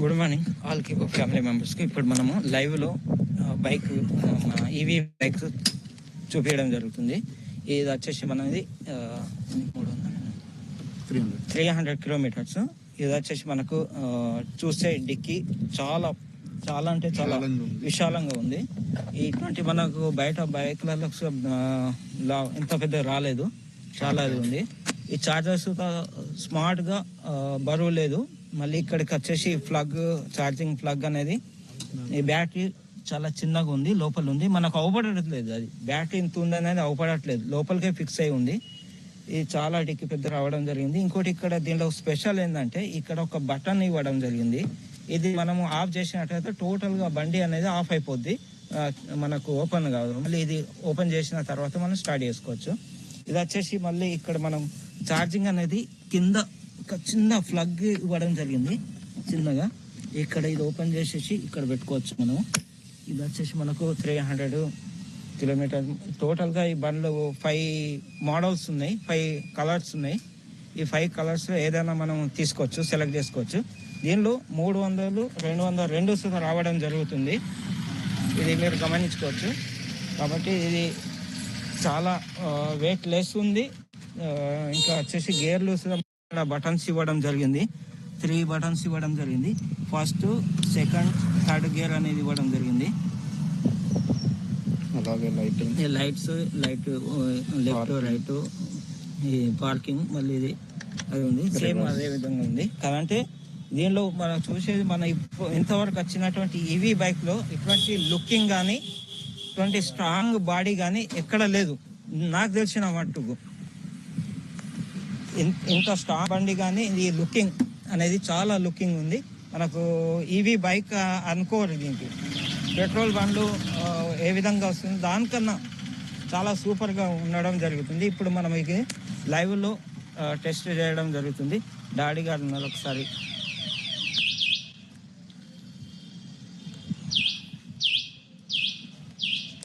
Good morning all family మెంబర్స్కి. ఇప్పుడు మనము లైవ్లో బైక్ ఈవీ బైక్ చూపించడం జరుగుతుంది. ఇది వచ్చేసి మనది 300 కిలోమీటర్స్. ఇది వచ్చేసి మనకు చూస్తే డిక్కీ చాలా చాలా అంటే చాలా విశాలంగా ఉంది. ఇటువంటి మనకు బయట బైక్లలో ఇంత పెద్ద రాలేదు, చాలా అది ఉంది. ఈ చార్జర్స్ స్మార్ట్గా బరువు లేదు. మళ్ళీ ఇక్కడికి వచ్చేసి ఛార్జింగ్ ప్లగ్ అనేది ఈ బ్యాటరీ చాలా చిన్నగా ఉంది, లోపల ఉంది. మనకు అవపడట్లేదు, అది బ్యాటరీ ఇంత ఉంది అనేది అవపడట్లేదు, లోపలికే ఫిక్స్ అయి ఉంది. ఇది చాలా డిక్కి పెద్ద రావడం జరిగింది. ఇంకోటి ఇక్కడ దీంట్లో స్పెషల్ ఏంటంటే ఇక్కడ ఒక బటన్ ఇవ్వడం జరిగింది. ఇది మనము ఆఫ్ చేసినట్టయితే టోటల్గా బండి అనేది ఆఫ్ అయిపోద్ది, మనకు ఓపెన్ కాదు. మళ్ళీ ఇది ఓపెన్ చేసిన తర్వాత మనం స్టార్ట్ చేసుకోవచ్చు. ఇది వచ్చేసి మళ్ళీ ఇక్కడ మనం ఛార్జింగ్ అనేది కింద ఒక చిన్న ప్లగ్ ఇవ్వడం జరిగింది చిన్నగా. ఇక్కడ ఇది ఓపెన్ చేసేసి ఇక్కడ పెట్టుకోవచ్చు మనం. ఇది వచ్చేసి మనకు 300 కిలోమీటర్. టోటల్గా ఈ బండ్లు 5 మోడల్స్ ఉన్నాయి, 5 కలర్స్ ఉన్నాయి. ఈ 5 కలర్స్లో ఏదైనా మనం తీసుకోవచ్చు, సెలెక్ట్ చేసుకోవచ్చు. దీనిలో 300, 200 రెండు రావడం జరుగుతుంది. ఇది మీరు గమనించుకోవచ్చు. కాబట్టి ఇది చాలా వెయిట్ లెస్ ఉంది. ఇంకా వచ్చేసి గేర్లు బటన్స్ ఇవ్వడం జరిగింది, 3 బటన్స్ ఇవ్వడం జరిగింది. ఫస్ట్, సెకండ్, థర్డ్ గేర్ అనేది ఇవ్వడం జరిగింది. అలాగే లైట్ లెఫ్ట్ రైట్, ఈ పార్కింగ్ మళ్ళీ ఇది అది ఉంది, సేమ్ అదే విధంగా ఉంది. కాబట్టి దీనిలో మనం చూసేది మన ఇంతవరకు వచ్చినటువంటి ఈవీ బైక్లో ఇటువంటి లుకింగ్ కానీ ఇటువంటి స్ట్రాంగ్ బాడీ కానీ ఎక్కడ లేదు నాకు తెలిసిన మట్టుకు. ఇంత స్ట్రాంగ్ బండి కానీ ఈ లుకింగ్ అనేది చాలా లుకింగ్ ఉంది. మనకు ఈవీ బైక్ అనుకోరు, దీనికి పెట్రోల్ బండ్లు ఏ విధంగా వస్తుంది దానికన్నా చాలా సూపర్గా ఉండడం జరుగుతుంది. ఇప్పుడు మనం ఇది లైవ్లో టెస్ట్ చేయడం జరుగుతుంది. డాడీ గారు ఉన్నారు, ఒకసారి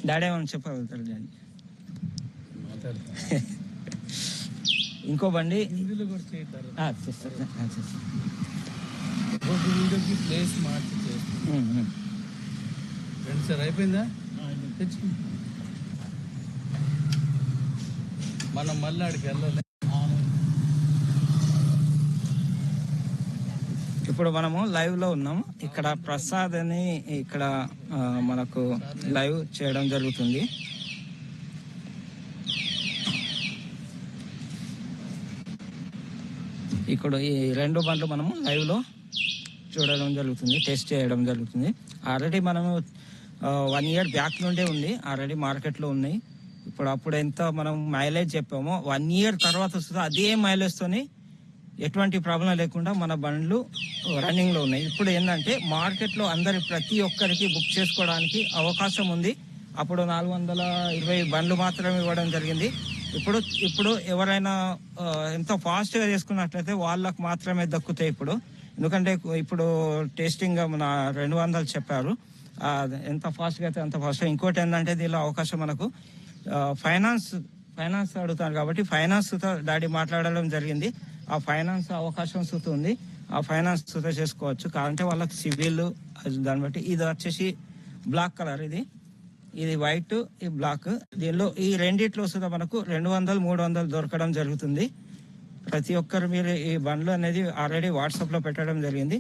డాడీ ఏమని చెప్పగలుగుతారు డాడీ? ఇంకో బండి ప్లేస్ మార్చి ఫ్రెండ్ సార్ అయిపోయిందా? తెచ్చు మనం మళ్ళీ ఆడికి వెళ్ళాలి. ఇప్పుడు మనము లైవ్లో ఉన్నాము. ఇక్కడ ప్రసాద్ అని ఇక్కడ మనకు లైవ్ చేయడం జరుగుతుంది. ఇక్కడ ఈ 2 బండ్లు మనము లైవ్లో చూడడం జరుగుతుంది, టెస్ట్ చేయడం జరుగుతుంది. ఆల్రెడీ మనము 1 ఇయర్ బ్యాక్ నుండే ఉంది, ఆల్రెడీ మార్కెట్లో ఉన్నాయి. అప్పుడు ఎంత మనం మైలేజ్ చెప్పామో 1 ఇయర్ తర్వాత వస్తుంది అదే మైలేజ్తోని ఎటువంటి ప్రాబ్లం లేకుండా మన బండ్లు రన్నింగ్లో ఉన్నాయి. ఇప్పుడు ఏంటంటే మార్కెట్లో ప్రతి ఒక్కరికి బుక్ చేసుకోవడానికి అవకాశం ఉంది. అప్పుడు 420 బండ్లు మాత్రమే ఇవ్వడం జరిగింది. ఇప్పుడు ఎవరైనా ఎంత ఫాస్ట్గా చేసుకున్నట్లయితే వాళ్ళకు మాత్రమే దక్కుతాయి ఇప్పుడు. ఎందుకంటే ఇప్పుడు టెస్టింగ్ మన 200 చెప్పారు, ఎంత ఫాస్ట్గా అయితే అంత ఫాస్ట్గా. ఇంకోటి ఏంటంటే దీనిలో అవకాశం మనకు ఫైనాన్స్ అడుగుతారు కాబట్టి ఫైనాన్స్ డాడీ మాట్లాడడం జరిగింది. ఆ ఫైనాన్స్ అవకాశం ఉంది, ఆ ఫైనాన్స్ చేసుకోవచ్చు. కాదంటే వాళ్ళకి సివిల్ దాన్ని బట్టి. ఇది వచ్చేసి బ్లాక్ కలర్, ఇది వైట్, ఈ బ్లాక్. దీనిలో ఈ రెండిట్లో మనకు 200, 300 దొరకడం జరుగుతుంది. ప్రతి ఒక్కరు మీరు ఈ బండ్లు అనేది ఆల్రెడీ వాట్సాప్లో పెట్టడం జరిగింది.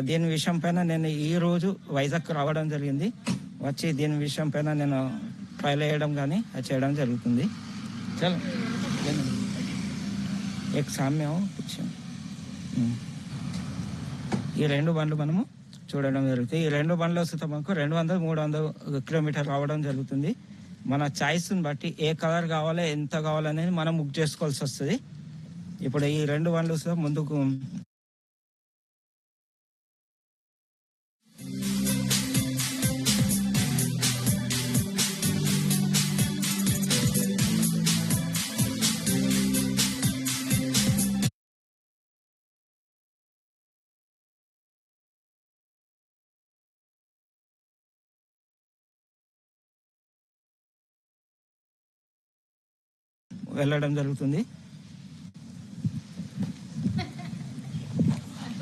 దీని విషయం పైన నేను ఈరోజు వైజాగ్ రావడం జరిగింది. వచ్చి దీని విషయం పైన నేను ట్రైల్ వేయడం కానీ అది చేయడం జరుగుతుంది. చలో సామ్యం కూర్చోం. ఈ 2 బండ్లు మనము చూడడం జరుగుతుంది. ఈ 2 బండ్లు వస్తే మనకు 200, 300 కిలోమీటర్ రావడం జరుగుతుంది. మన చాయిస్ని బట్టి ఏ కలర్ కావాలి, ఎంత కావాలనేది మనం బుక్ చేసుకోవాల్సి వస్తుంది. ఇప్పుడు ఈ 2 బండ్లు ముందుకు వెళ్ళడం జరుగుతుంది.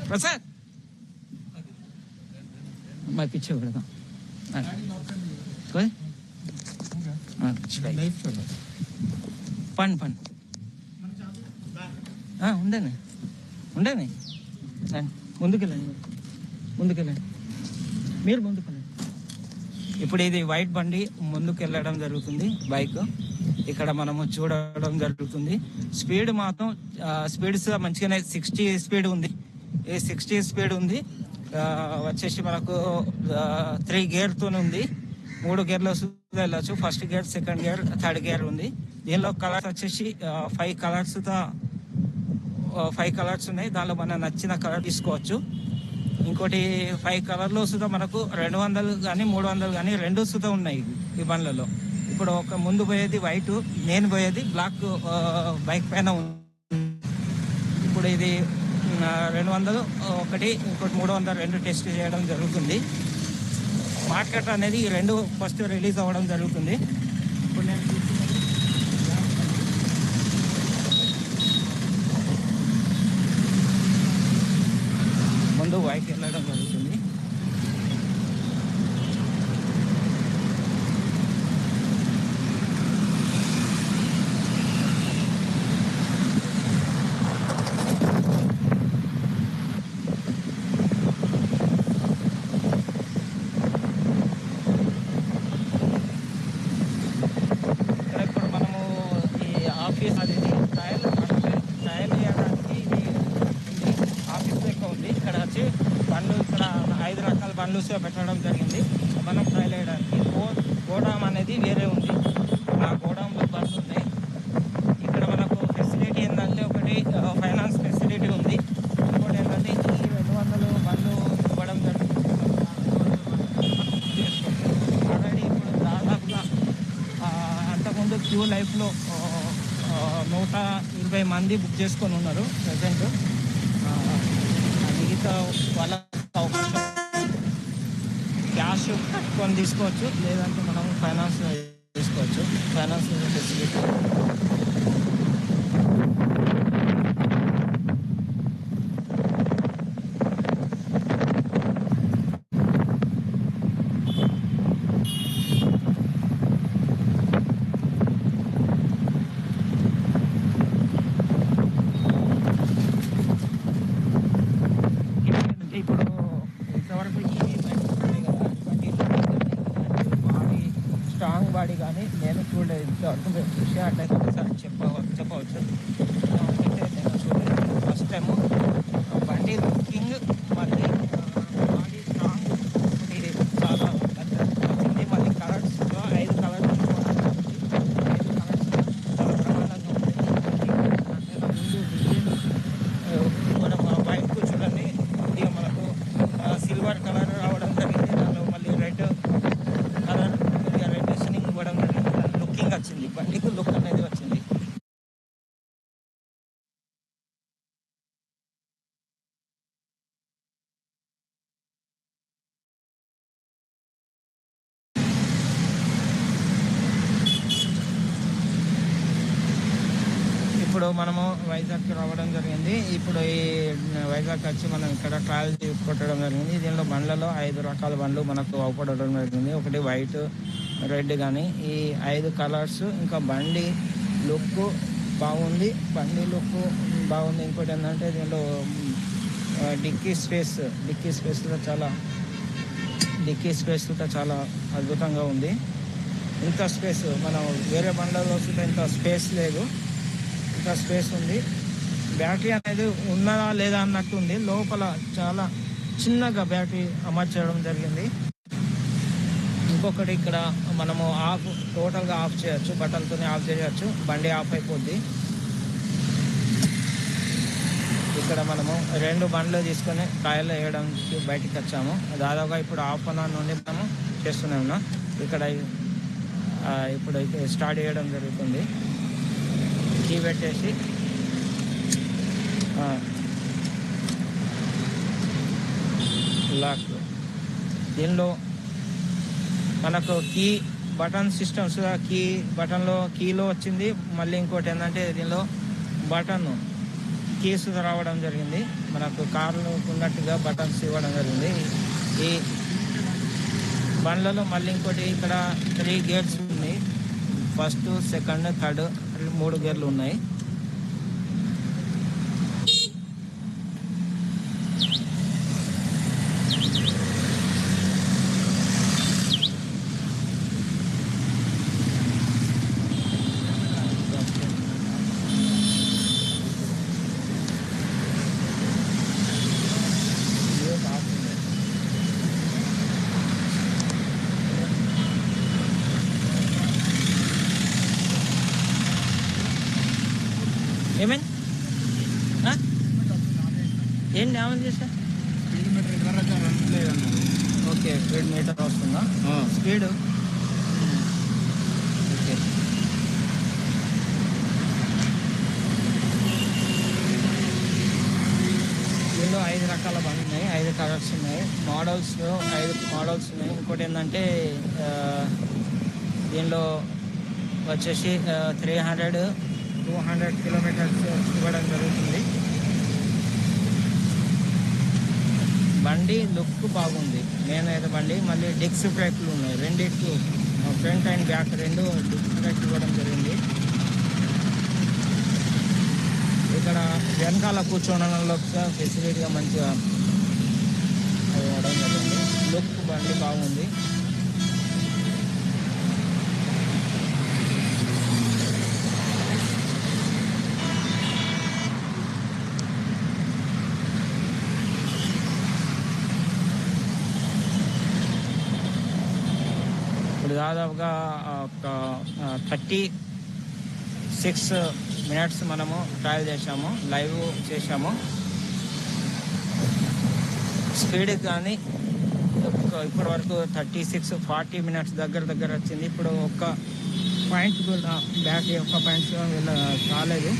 ప్రసాద్ मैं पीछे हो रहा था कोई పని ఉండేనే ముందుకెళ్ళండి మీరు ముందుకెళ్ళండి. ఇప్పుడు ఇది వైట్ బండి ముందుకు వెళ్ళడం జరుగుతుంది. బైక్ ఇక్కడ మనము చూడడం జరుగుతుంది. స్పీడ్ మాత్రం స్పీడ్స్ మంచిగానే 60 స్పీడ్ ఉంది. ఈ 60 స్పీడ్ ఉంది. వచ్చేసి మనకు 3 గేర్తో ఉంది. 3 గేర్లో వెళ్ళచ్చు. First gear, second gear, third gear ఉంది. దీనిలో కలర్స్ వచ్చేసి 5 కలర్స్ ఉన్నాయి. దానిలో మనకు నచ్చిన కలర్ తీసుకోవచ్చు. ఇంకోటి 5 కలర్లో సుధా మనకు 200 కానీ 300 కానీ 2 సుధా ఉన్నాయి ఈ బండ్లలో. ఇప్పుడు ఒక ముందు పోయేది వైట్, నేను పోయేది బ్లాక్ బైక్ పైన ఉంది. ఇప్పుడు ఇది 200 ఒకటి, ఇంకోటి 300 2 టెస్ట్ చేయడం జరుగుతుంది. మార్కెట్ అనేది ఈ 2 ఫస్ట్ రిలీజ్ అవ్వడం జరుగుతుంది. ఇప్పుడు నేను ముందు వైట్ వెళ్ళడం జరుగుతుంది. ఇప్పుడు మనము ఈ ఆఫీస్ అది ట్రయల్ చేయడానికి ఇది ఆఫీస్ లెక్క ఉంది. ఇక్కడ వచ్చి బండ్లు, ఇక్కడ 5 రకాల బండ్లు పెట్టడం జరిగింది. మనం ట్రయల్ చేయడానికి గోడాం అనేది వేరే ఉంది. ఆ గోడాంలో బండ్లు ఉన్నాయి. ఇక్కడ మనకు ఫెసిలిటీ ఏంటంటే ఒకటి ఫైనాన్స్ ఫెసిలిటీ ఉంది. ఇంకోటి ఏంటంటే ఈ 200 బండ్లు ఇవ్వడం జరుగుతుంది. ఆల్రెడీ ఇప్పుడు దాదాపుగా అంతకుముందు క్యూ లైఫ్లో 120 మంది బుక్ చేసుకొని ఉన్నారు ప్రజెంట్. మిగతా వాళ్ళ అవకాశం క్యాష్ కట్టుకొని తీసుకోవచ్చు, లేదంటే మనం ఫైనాన్స్ తీసుకోవచ్చు. ఫైనాన్స్ ఫెసిలిటీ ఇప్పుడు ఇంతవరకు ఈ బాడీ స్ట్రాంగ్ బాడీ కానీ నేను చూడలేదు. ఇంతవరకు మేము చూసే అట్లయితే ఒకసారి చెప్పవచ్చు. నేను చూడలేదు. ఫస్ట్ టైము బండి లుకింగ్ మళ్ళీ బాడీ స్ట్రాంగ్ ఇది చాలా వచ్చింది. మళ్ళీ కలర్స్ 5 కలర్స్ చాలా బ్రహ్మాండంగా ఉంది. మనం బైక్ చూడండి, కొద్దిగా మనకు సిల్వర్ కలర్ రావడం జరిగింది. దానిలో మళ్ళీ రెడ్ కలర్, కొద్దిగా రెడ్ షైనింగ్ ఇవ్వడం జరిగింది. దాని లుకింగ్ వచ్చింది, బండికి లుక్ అనేది వచ్చింది. ఇప్పుడు మనము వైజాగ్కి రావడం జరిగింది. ఇప్పుడు ఈ వైజాగ్ వచ్చి మనం ఇక్కడ ట్రయల్ కొట్టడం జరిగింది. దీనిలో బండ్లలో 5 రకాల బండ్లు మనకు అవపడడం జరిగింది. ఒకటి వైట్, రెడ్ కానీ ఈ 5 కలర్స్. ఇంకా బండి లుక్ బాగుంది. ఇంకోటి ఏంటంటే దీనిలో డిక్కీ స్పేస్ కూడా చాలా అద్భుతంగా ఉంది. ఇంత స్పేస్ మనం వేరే బండ్లలో వస్తే ఇంత స్పేస్ లేదు. స్పేస్ ఉంది. బ్యాటరీ అనేది ఉన్నదా లేదా అన్నట్టు ఉంది. లోపల చాలా చిన్నగా బ్యాటరీ అమర్చడం జరిగింది. ఇంకొకటి ఇక్కడ మనము టోటల్గా ఆఫ్ చేయొచ్చు, బటన్తోనే ఆఫ్ చేయొచ్చు. బండి ఆఫ్ అయిపోద్ది. ఇక్కడ మనము 2 బండ్లు తీసుకొని ట్రయల్ వేయడానికి బయటికి వచ్చాము. దాదాపుగా ఇప్పుడు హాఫ్ అన్ అవర్ నుండి మనము చేస్తూనే ఉన్నాం. ఇక్కడ ఇప్పుడు స్టార్ట్ చేయడం జరుగుతుంది. కీ పెట్టేసి లాక్. దీనిలో మనకు కీ బటన్ సిస్టమ్స్ బటన్లో కీలో వచ్చింది. మళ్ళీ ఇంకోటి ఏంటంటే దీనిలో బటన్ కీస్ రావడం జరిగింది. మనకు కార్లు ఉన్నట్టుగా బటన్స్ ఇవ్వడం జరిగింది. ఈ బండ్లలో మళ్ళీ ఇంకోటి ఇక్కడ 3 గేర్స్ ఉన్నాయి. ఫస్ట్, సెకండ్, థర్డ్ 3 గేర్లు ఉన్నాయి. ఏమైంది? ఏం డ్యామేజ్ చేసా? ఓకే, స్పీడ్ మీటర్ వస్తుందా? Speed okay. దీనిలో 5 రకాల బండ్లు ఉన్నాయి, 5 కలర్స్ ఉన్నాయి, 5 మోడల్స్ ఉన్నాయి. ఇంకోటి ఏంటంటే దీనిలో వచ్చేసి 200 కిలోమీటర్స్ ఇవ్వడం జరుగుతుంది. బండి లుక్ బాగుంది, మెయిన్ అయితే బండి. మళ్ళీ డిస్క్ బ్రేక్లు ఉన్నాయి, రెండిట్లు front and back 2 disc brake ఇవ్వడం జరిగింది. ఇక్కడ వెనకాల కూర్చోవడంలో ఫెసిలిటీగా మంచిగా ఇవ్వడం జరిగింది. లుక్ బండి బాగుంది. ఇప్పుడు దాదాపుగా ఒక 36 మినిట్స్ మనము ట్రయల్ చేసాము, లైవ్ చేసాము. స్పీడ్ కానీ ఇప్పటి వరకు 36-40 మినిట్స్ దగ్గర వచ్చింది. ఇప్పుడు ఒక్క పాయింట్ కూడా బ్యాక్ ఒక్క పాయింట్ కాలేదు.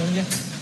समझे